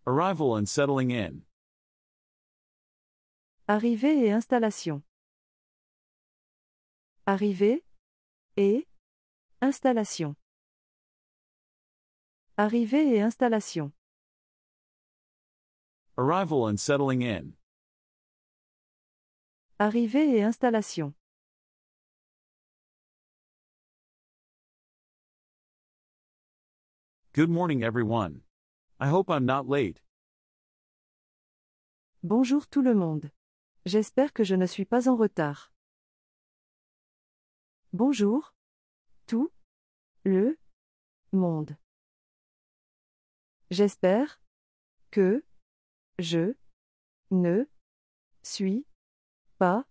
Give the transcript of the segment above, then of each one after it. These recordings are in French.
Arrival and settling in. Arrivée et installation. Arrivée et installation. Arrivée et installation. Arrival and settling in. Arrivée et installation. Good morning, everyone. I hope I'm not late. Bonjour tout le monde. J'espère que je ne suis pas en retard. Bonjour. Tout. Le. Monde. J'espère. Que. Je. Ne. Suis. Pas.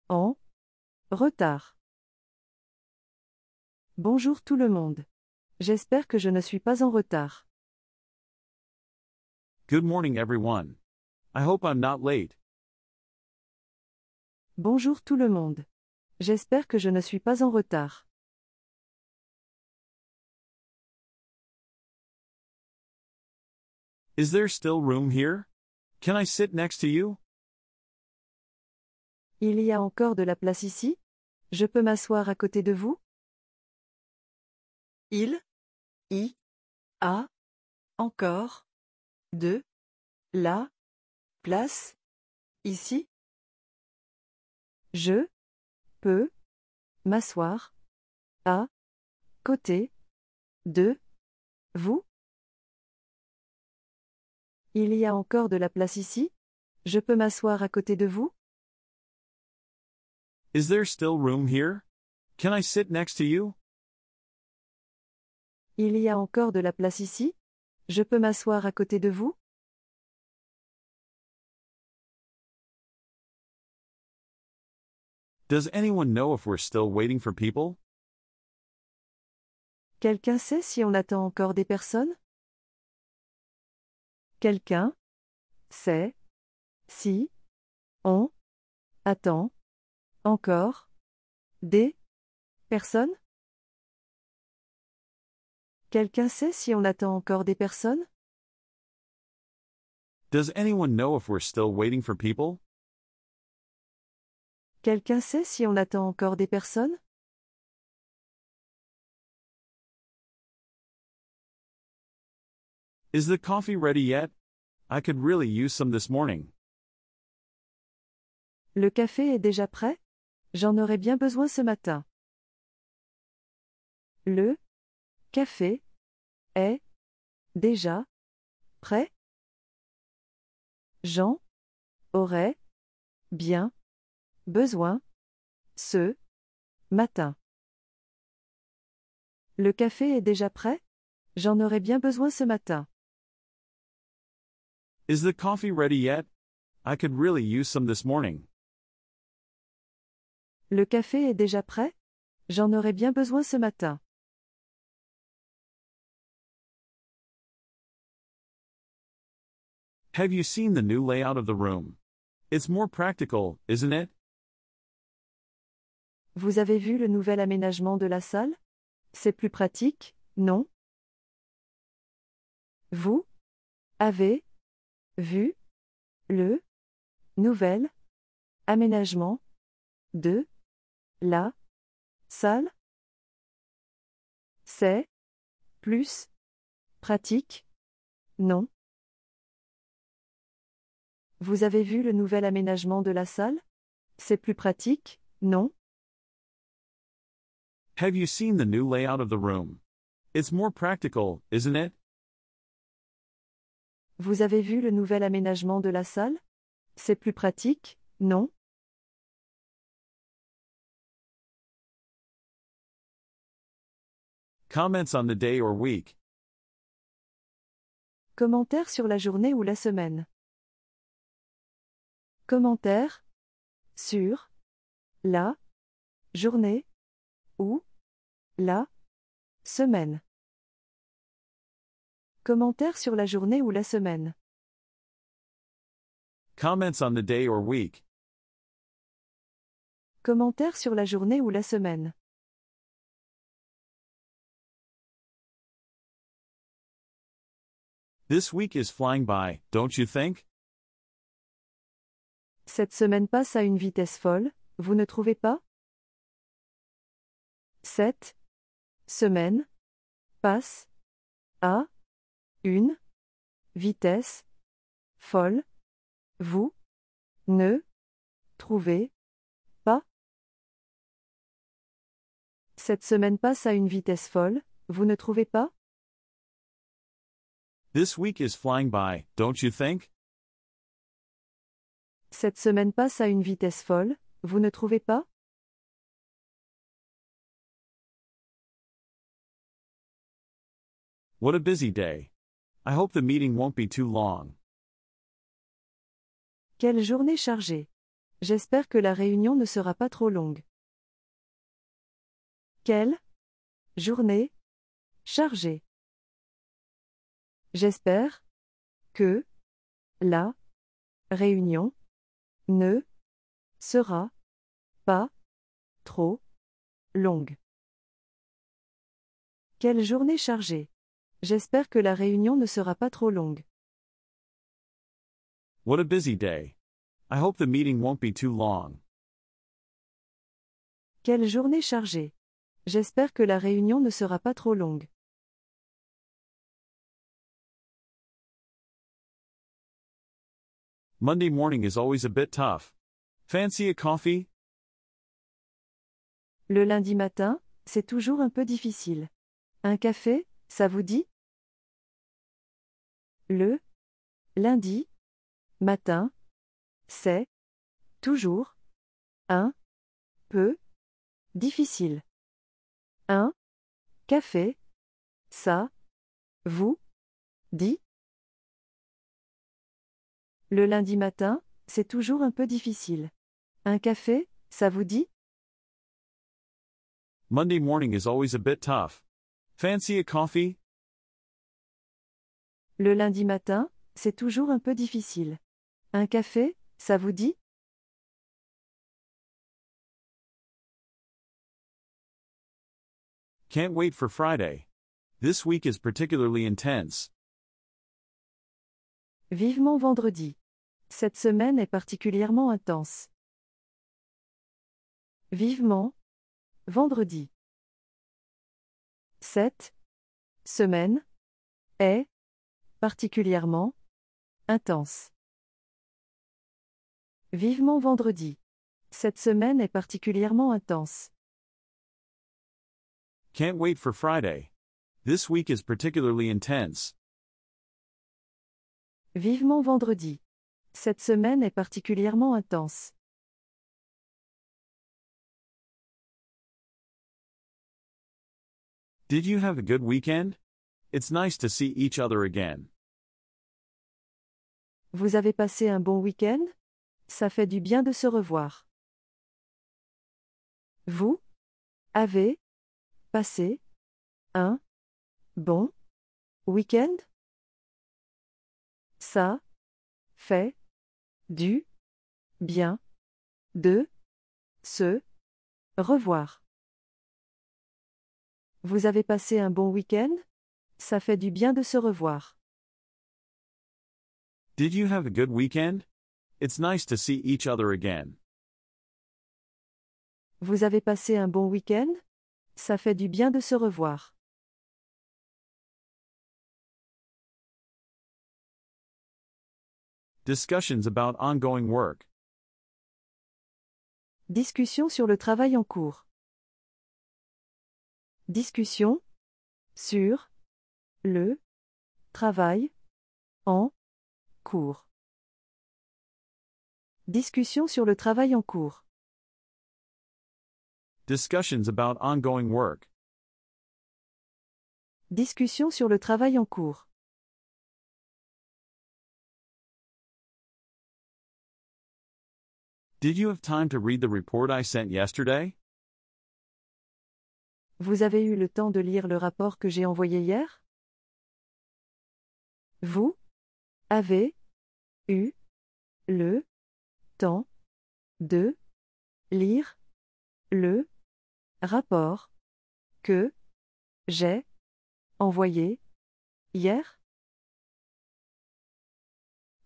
En. Retard. Bonjour tout le monde. J'espère que je ne suis pas en retard. Good morning, everyone. I hope I'm not late. Bonjour tout le monde. J'espère que je ne suis pas en retard. Is there still room here? Can I sit next to you? Il y a encore de la place ici? Je peux m'asseoir à côté de vous? Il. Y. A. Encore. De. La. Place. Ici. Je. Peux. M'asseoir. À. Côté. De. Vous. Il y a encore de la place ici? Je peux m'asseoir à côté de vous? Is there still room here? Can I sit next to you? Il y a encore de la place ici? Je peux m'asseoir à côté de vous? Does anyone know if we're still waiting for people? Quelqu'un sait si on attend encore des personnes? Quelqu'un sait si on attend encore des personnes? Quelqu'un sait si on attend encore des personnes? Does anyone know if we're still waiting for people? Quelqu'un sait si on attend encore des personnes? Is the coffee ready yet? I could really use some this morning. Le café est déjà prêt? J'en aurais bien besoin ce matin. Le café est déjà prêt? J'en aurais bien besoin ce matin. Le café est déjà prêt? J'en aurais bien besoin ce matin. Is the coffee ready yet? I could really use some this morning. Le café est déjà prêt? J'en aurais bien besoin ce matin. Have you seen the new layout of the room? It's more practical, isn't it? Vous avez vu le nouvel aménagement de la salle? C'est plus pratique, non? Vous avez vu le nouvel aménagement de la salle? C'est plus pratique, non? Vous avez vu le nouvel aménagement de la salle? C'est plus pratique, non? Have you seen the new layout of the room? It's more practical, isn't it? Vous avez vu le nouvel aménagement de la salle? C'est plus pratique, non? Comments on the day or week. Commentaire sur la journée ou la semaine. Commentaire sur la journée ou la semaine. Commentaire sur la journée ou la semaine. Comments on the day or week. Commentaire sur la journée ou la semaine. This week is flying by, don't you think? Cette semaine passe à une vitesse folle, vous ne trouvez pas? Cette semaine passe à une vitesse folle, vous ne trouvez pas? Cette semaine passe à une vitesse folle, vous ne trouvez pas? This week is flying by, don't you think? Cette semaine passe à une vitesse folle, vous ne trouvez pas? What a busy day. I hope the meeting won't be too long. Quelle journée chargée. J'espère que la réunion ne sera pas trop longue. Quelle journée chargée. J'espère que la réunion ne sera pas trop longue. Quelle journée chargée. J'espère que la réunion ne sera pas trop longue. What a busy day. I hope the meeting won't be too long. Quelle journée chargée. J'espère que la réunion ne sera pas trop longue. Monday morning is always a bit tough. Fancy a coffee? Le lundi matin, c'est toujours un peu difficile. Un café, ça vous dit? Le lundi matin, c'est toujours un peu difficile. Un café, ça vous dit? Le lundi matin, c'est toujours un peu difficile. Un café, ça vous dit? Monday morning is always a bit tough. Fancy a coffee? Le lundi matin, c'est toujours un peu difficile. Un café, ça vous dit? Can't wait for Friday. This week is particularly intense. Vivement vendredi. Cette semaine est particulièrement intense. Vivement vendredi. Cette semaine est particulièrement intense. Vivement vendredi. Cette semaine est particulièrement intense. Can't wait for Friday. This week is particularly intense. Vivement vendredi. Cette semaine est particulièrement intense. Did you have a good weekend? It's nice to see each other again. Vous avez passé un bon week-end? Ça fait du bien de se revoir. Vous avez passé un bon week-end? Ça fait du bien de se revoir. Vous avez passé un bon week-end? Ça fait du bien de se revoir. Did you have a good weekend? It's nice to see each other again. Vous avez passé un bon week-end? Ça fait du bien de se revoir. Discussions about ongoing work. Discussion sur le travail en cours. Discussion sur le travail en cours. Discussion sur le travail en cours. Discussions about ongoing work. Discussion sur le travail en cours. Did you have time to read the report I sent yesterday? Vous avez eu le temps de lire le rapport que j'ai envoyé hier? Vous avez eu le temps de lire le rapport que j'ai envoyé hier?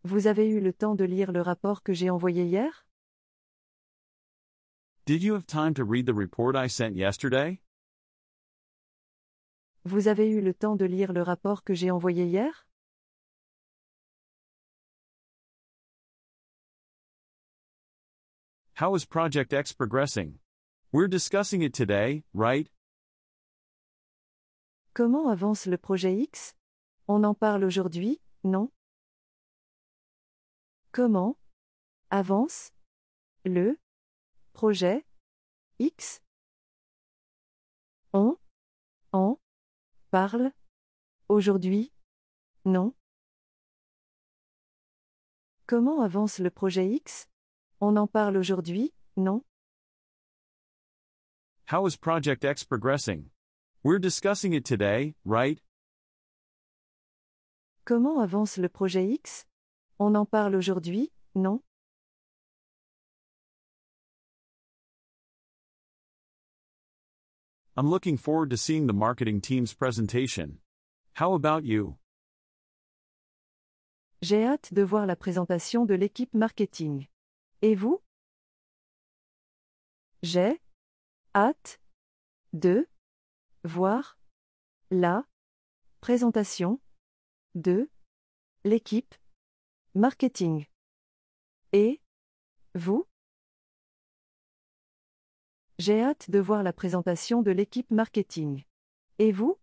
Vous avez eu le temps de lire le rapport que j'ai envoyé hier? Did you have time to read the report I sent yesterday? Vous avez eu le temps de lire le rapport que j'ai envoyé hier? How is Project X progressing? We're discussing it today, right? Comment avance le projet X? On en parle aujourd'hui, non? Comment avance le projet X? On en parle aujourd'hui, non? Comment avance le projet X? On en parle aujourd'hui, non? How is Project X progressing? We're discussing it today, right? Comment avance le projet X? On en parle aujourd'hui, non? I'm looking forward to seeing the marketing team's presentation. How about you? J'ai hâte de voir la présentation de l'équipe marketing. Et vous? J'ai hâte de voir la présentation de l'équipe marketing. Et vous? J'ai hâte de voir la présentation de l'équipe marketing. Et vous?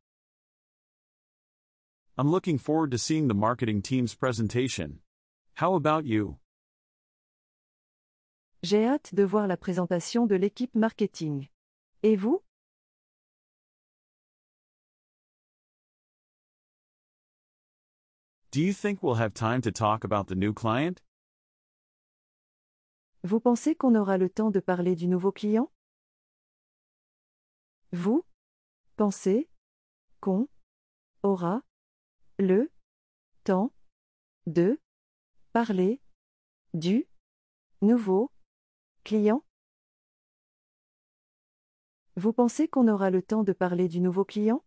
I'm looking forward to seeing the marketing team's presentation. How about you? J'ai hâte de voir la présentation de l'équipe marketing. Et vous? Do you think we'll have time to talk about the new client? Vous pensez qu'on aura le temps de parler du nouveau client? Vous pensez qu'on aura le temps de parler du nouveau client? Vous pensez qu'on aura le temps de parler du nouveau client?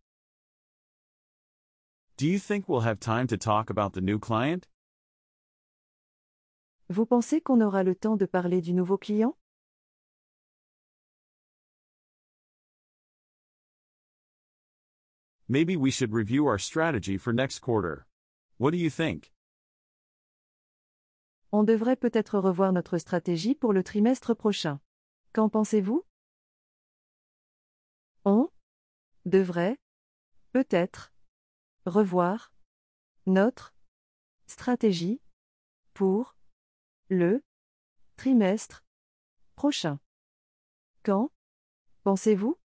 Do you think we'll have time to talk about the new client? Vous pensez qu'on aura le temps de parler du nouveau client? Maybe we should review our strategy for next quarter. What do you think? On devrait peut-être revoir notre stratégie pour le trimestre prochain. Qu'en pensez-vous? On devrait peut-être revoir notre stratégie pour le trimestre prochain. Quand pensez-vous?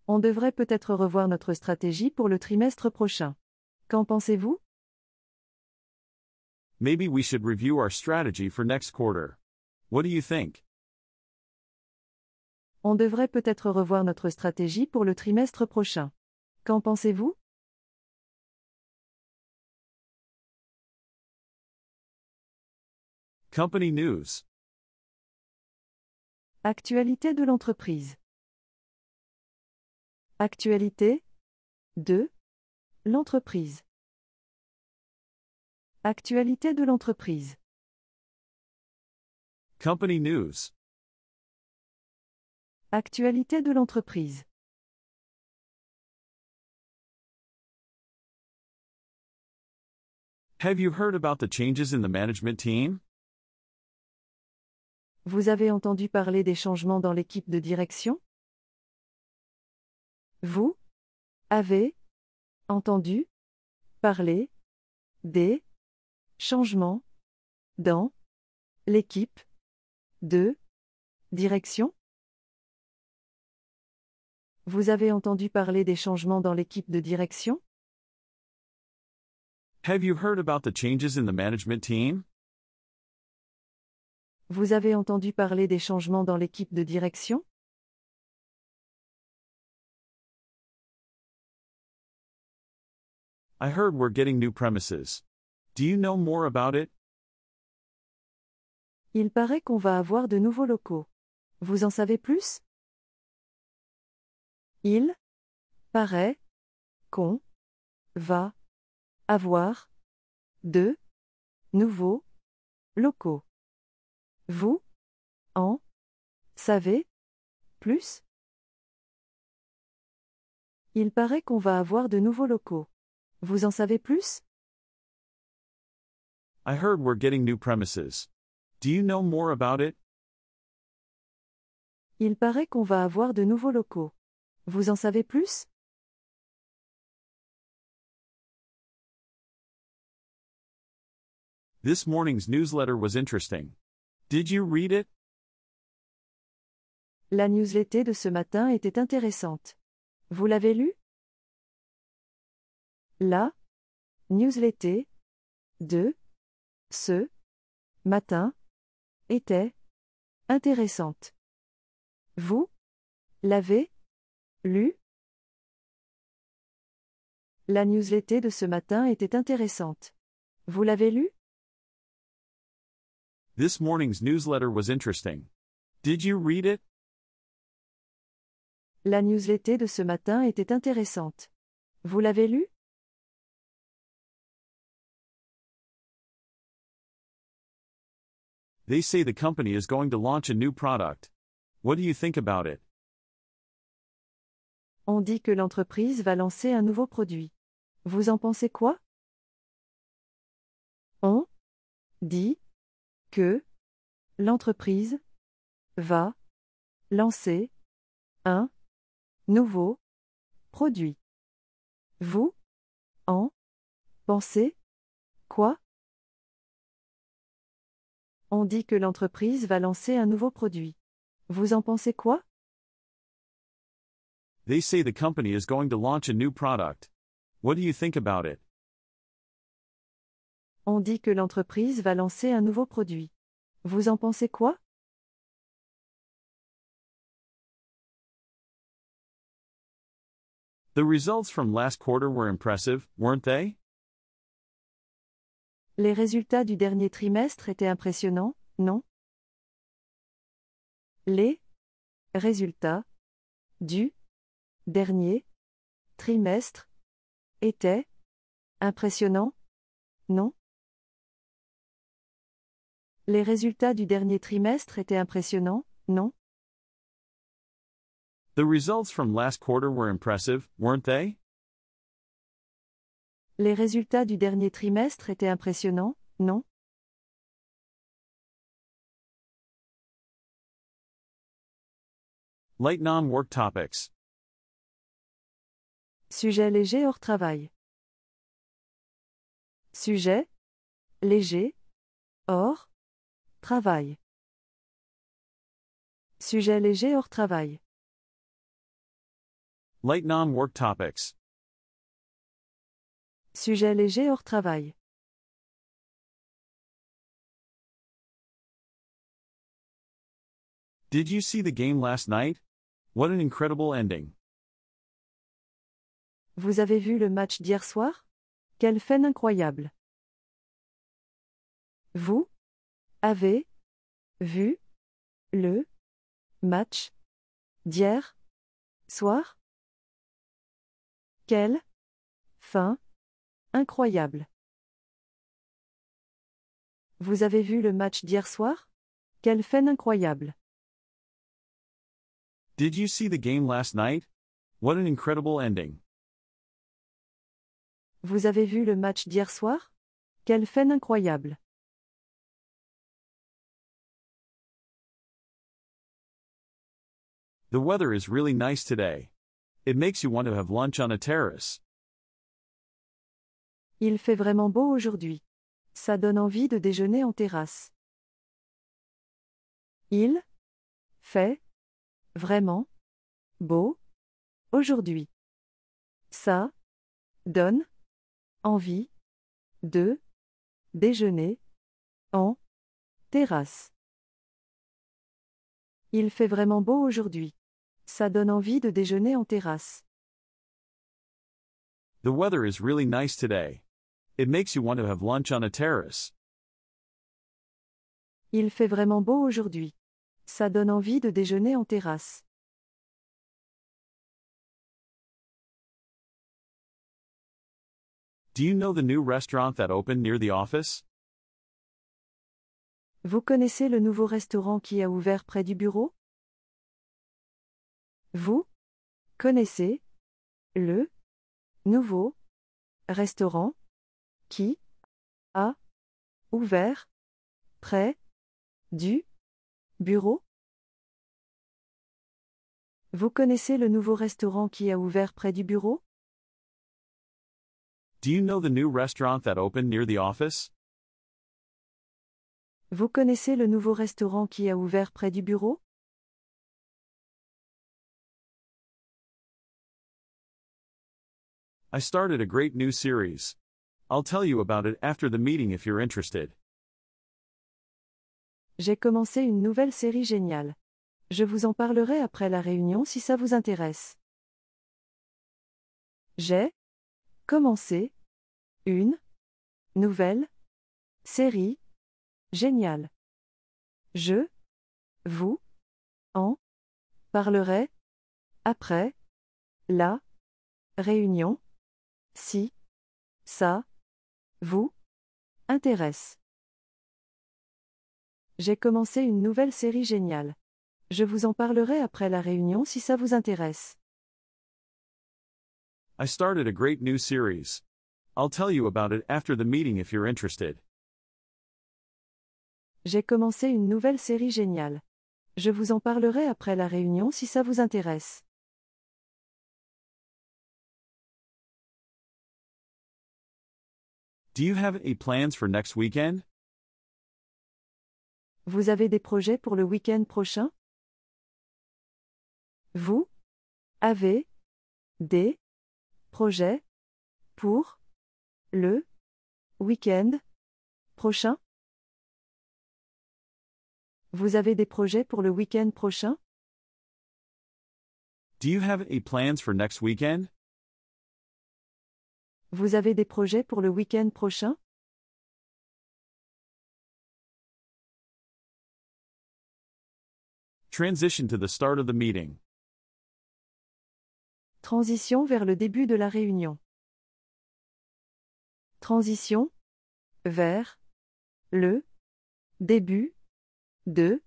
On devrait peut-être revoir notre stratégie pour le trimestre prochain. Qu'en pensez-vous? Maybe we should review our strategy for next quarter. What do you think? On devrait peut-être revoir notre stratégie pour le trimestre prochain. Qu'en pensez-vous? Company news. Actualité de l'entreprise. Actualité de l'entreprise. Actualité de l'entreprise. Company news. Actualité de l'entreprise. Have you heard about the changes in the management team? Vous avez entendu parler des changements dans l'équipe de direction? Vous avez entendu parler des changements dans l'équipe de direction? Vous avez entendu parler des changements dans l'équipe de direction? Have you heard about the changes in the management team? Vous avez entendu parler des changements dans l'équipe de direction? I heard we're getting new premises. Do you know more about it? Il paraît qu'on va avoir de nouveaux locaux. Vous en savez plus? Il paraît qu'on va avoir 2. Nouveaux. Locaux. Vous en savez plus? Il paraît qu'on va avoir de nouveaux locaux. Vous en savez plus? I heard we're getting new premises. Do you know more about it? Il paraît qu'on va avoir de nouveaux locaux. Vous en savez plus? This morning's newsletter was interesting. Did you read it? La newsletter de ce matin était intéressante. Vous l'avez lue? La newsletter de ce matin était intéressante. Vous l'avez lue? La newsletter de ce matin était intéressante. Vous l'avez lue? This morning's newsletter was interesting. Did you read it? La newsletter de ce matin était intéressante. Vous l'avez lue? They say the company is going to launch a new product. What do you think about it? On dit que l'entreprise va lancer un nouveau produit. Vous en pensez quoi? On dit que l'entreprise va lancer un nouveau produit. Vous en pensez quoi? On dit que l'entreprise va lancer un nouveau produit. Vous en pensez quoi? They say the company is going to launch a new product. What do you think about it? On dit que l'entreprise va lancer un nouveau produit. Vous en pensez quoi? The results from last quarter were impressive, weren't they? Les résultats du dernier trimestre étaient impressionnants, non? Les résultats du dernier trimestre étaient impressionnants, non? Les résultats du dernier trimestre étaient impressionnants, non? The results from last quarter were impressive, weren't they? Les résultats du dernier trimestre étaient impressionnants, non? Light non-work topics. Sujet léger hors travail. Sujet léger hors travail. Sujet léger hors travail. Light non-work topics. Sujet léger hors travail. Did you see the game last night? What an incredible ending. Vous avez vu le match d'hier soir? Quelle fin incroyable. Vous avez vu le match d'hier soir? Quelle fin incroyable. Vous avez vu le match d'hier soir? Quelle fin incroyable. Did you see the game last night? What an incredible ending. Vous avez vu le match d'hier soir? Quelle fin incroyable. The weather is really nice today. It makes you want to have lunch on a terrace. Il fait vraiment beau aujourd'hui. Ça donne envie de déjeuner en terrasse. Il fait vraiment beau aujourd'hui. Ça donne envie de déjeuner en terrasse. Il fait vraiment beau aujourd'hui. Ça donne envie de déjeuner en terrasse. The weather is really nice today. It makes you want to have lunch on a terrace. Il fait vraiment beau aujourd'hui. Ça donne envie de déjeuner en terrasse. Do you know the new restaurant that opened near the office? Vous connaissez le nouveau restaurant qui a ouvert près du bureau? Vous connaissez le nouveau restaurant qui a ouvert près du bureau? Vous connaissez le nouveau restaurant qui a ouvert près du bureau? Do you know the new restaurant that opened near the office? Vous connaissez le nouveau restaurant qui a ouvert près du bureau? I started a great new series. I'll tell you about it after the meeting if you're interested. J'ai commencé une nouvelle série géniale. Je vous en parlerai après la réunion si ça vous intéresse. J'ai commencé une nouvelle série géniale. Je vous en parlerai après la réunion si ça vous intéresse. J'ai commencé une nouvelle série géniale. Je vous en parlerai après la réunion si ça vous intéresse. I started a great new series. I'll tell you about it after the meeting if you're interested. J'ai commencé une nouvelle série géniale. Je vous en parlerai après la réunion si ça vous intéresse. Do you have any plans for next weekend? Vous avez des projets pour le week-end prochain? Vous avez des projets pour le week-end prochain? Vous avez des projets pour le week-end prochain? Do you have any plans for next weekend? Vous avez des projets pour le week-end prochain? Transition to the start of the meeting. Transition vers le début de la réunion. Transition vers le début de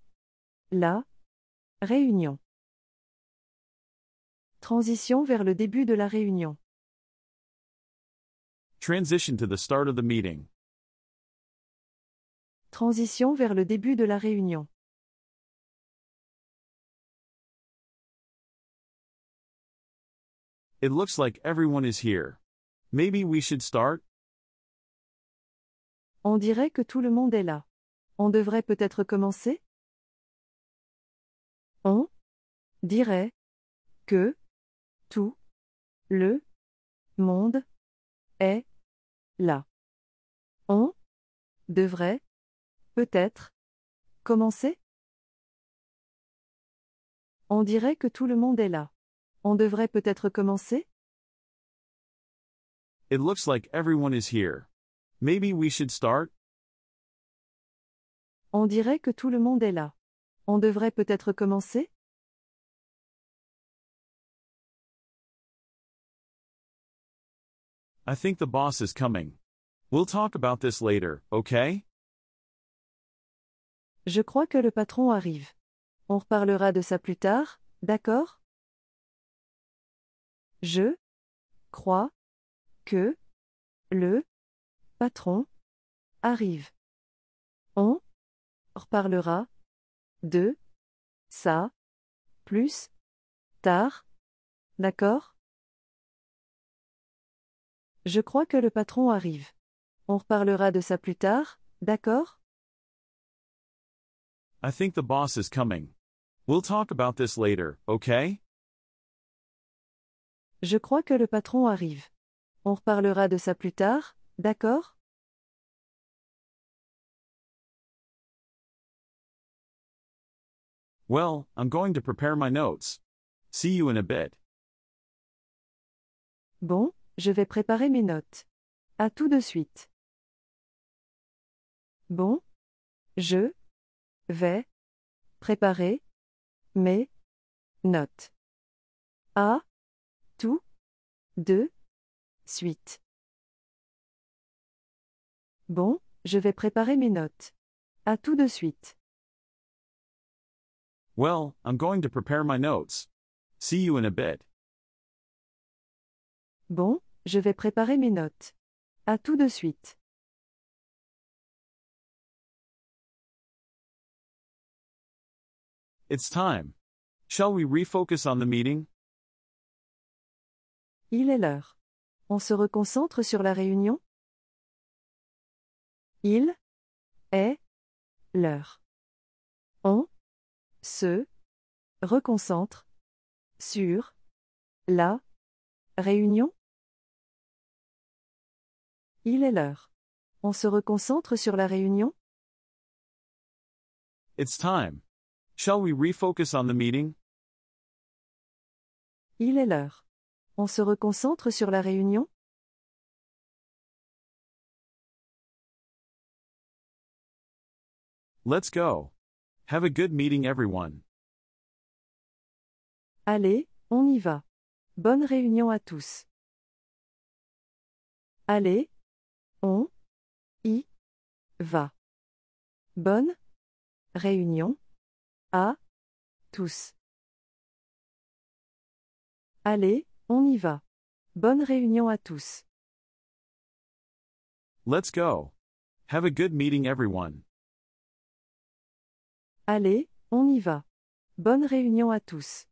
la réunion. Transition vers le début de la réunion. Transition to the start of the meeting. Transition vers le début de la réunion. It looks like everyone is here. Maybe we should start? On dirait que tout le monde est là. On devrait peut-être commencer? On dirait que tout le monde est là. On devrait peut-être commencer? On dirait que tout le monde est là. On devrait peut-être commencer? It looks like everyone is here. Maybe we should start? On dirait que tout le monde est là. On devrait peut-être commencer? I think the boss is coming. We'll talk about this later, okay? Je crois que le patron arrive. On reparlera de ça plus tard, d'accord? Je crois que le patron arrive. On reparlera de ça plus tard, d'accord? Je crois que le patron arrive. On reparlera de ça plus tard, d'accord? I think the boss is coming. We'll talk about this later, okay? Je crois que le patron arrive. On reparlera de ça plus tard, d'accord? Well, I'm going to prepare my notes. See you in a bit. Bon, je vais préparer mes notes. À tout de suite. Bon, je vais préparer mes notes. À tout de suite. Bon, je vais préparer mes notes. À tout de suite. Well, I'm going to prepare my notes. See you in a bit. Bon, je vais préparer mes notes. À tout de suite. It's time. Shall we refocus on the meeting? Il est l'heure. On se reconcentre sur la réunion? Il est l'heure. On se reconcentre sur la réunion? Il est l'heure. On se reconcentre sur la réunion? It's time. Shall we refocus on the meeting? Il est l'heure. On se reconcentre sur la réunion? Let's go. Have a good meeting, everyone. Allez, on y va. Bonne réunion à tous. Allez, on y va. Bonne réunion à tous. Allez, on y va. Bonne réunion à tous. Let's go. Have a good meeting, everyone. Allez, on y va. Bonne réunion à tous.